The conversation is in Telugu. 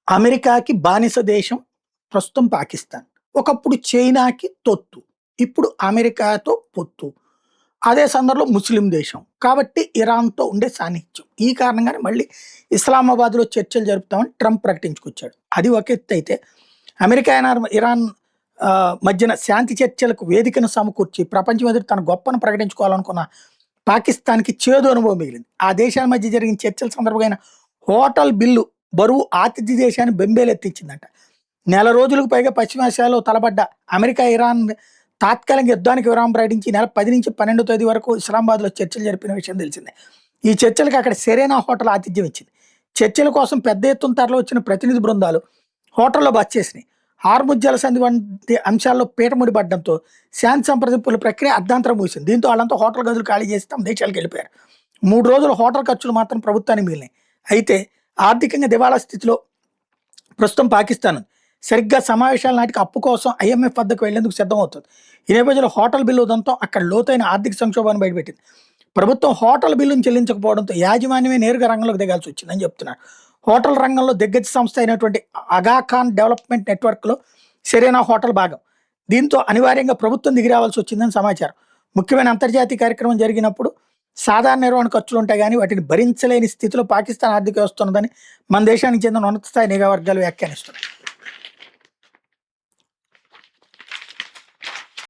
అమెరికాకి బానిస దేశం ప్రస్తుతం పాకిస్తాన్. ఒకప్పుడు చైనాకి తొత్తు. ఇప్పుడు అమెరికాతో పొత్తు. అదే సందర్భంలో ముస్లిం దేశం. కాబట్టి ఇరాన్‌తో ఉండే సాన్నిహిత్యం. ఈ కారణంగానే మళ్ళీ ఇస్లామాబాద్‌లో చర్చలు జరుపుతామని ట్రంప్ ప్రకటించుకొచ్చాడు. అది ఒక ఎత్తైతే అమెరికా, ఇరాన్ మధ్యన శాంతి చర్చలకు వేదికను సమకూర్చి ప్రపంచం ఎదుట తన గొప్పను ప్రకటించుకోవాలనుకున్న పాకిస్తాన్‌కి చేదు అనుభవం మిగిలింది. ఆ దేశాల మధ్య జరిగిన చర్చల సందర్భంగా హోటల్ బిల్లు బరువు ఆతిథ్య దేశాన్ని బెంబేలెత్తించిందంట. నెల రోజులకు పైగా పశ్చిమాసియాలో తలబడ్డ అమెరికా, ఇరాన్ తాత్కాలిక యుద్ధానికి విరామం ప్రకటించి నెల 10 నుంచి 12వ తేదీ వరకు ఇస్లామాబాద్‌లో చర్చలు జరిపిన విషయం తెలిసిందే. ఈ చర్చలకు అక్కడ సెరెనా హోటల్ ఆతిథ్యం ఇచ్చింది. చర్చల కోసం పెద్ద ఎత్తున తరలివచ్చిన ప్రతినిధి బృందాలు హోటల్లో బస చేసినాయి. హార్ముజ్ జలసంధి వంటి అంశాల్లో పీటముడి పడడంతో శాంతి సంప్రదింపుల ప్రక్రియ అర్ధాంతరం ముగిసింది. దీంతో వాళ్ళంతా హోటల్ గదులు ఖాళీ చేసి తమ దేశాలకు వెళ్ళిపోయారు. 3 రోజులు హోటల్ ఖర్చులు మాత్రం ప్రభుత్వానికి మిగిలినాయి. అయితే ఆర్థికంగా దివాళా స్థితిలో ప్రస్తుతం పాకిస్తాన్ ఉంది. సరిగ్గా సమావేశాల నాటికి అప్పు కోసం ఐఎంఎఫ్ వద్దకు వెళ్లేందుకు సిద్ధమవుతుంది. ఈ నేపథ్యంలో హోటల్ బిల్లు ఉదంతం అక్కడ లోతైన ఆర్థిక సంక్షోభాన్ని బయటపెట్టింది. ప్రభుత్వం హోటల్ బిల్లును చెల్లించకపోవడంతో యాజమాన్యమే నేరుగా రంగంలోకి దిగాల్సి వచ్చిందని చెప్తున్నారు. హోటల్ రంగంలో దిగ్గజ సంస్థ అయినటువంటి అగాఖాన్ డెవలప్మెంట్ నెట్వర్క్లో సెరెనా హోటల్ భాగం. దీంతో అనివార్యంగా ప్రభుత్వం దిగిరావాల్సి వచ్చిందని సమాచారం. ముఖ్యమైన అంతర్జాతీయ కార్యక్రమం జరిగినప్పుడు సాధారణ నిర్వహణ ఖర్చులు ఉంటాయి కానీ వాటిని భరించలేని స్థితిలో పాకిస్తాన్ ఆర్థిక వ్యవస్థ ఉన్నదని మన దేశానికి చెందిన ఉన్నత స్థాయి నిఘా వర్గాలు వ్యాఖ్యానిస్తున్నాయి.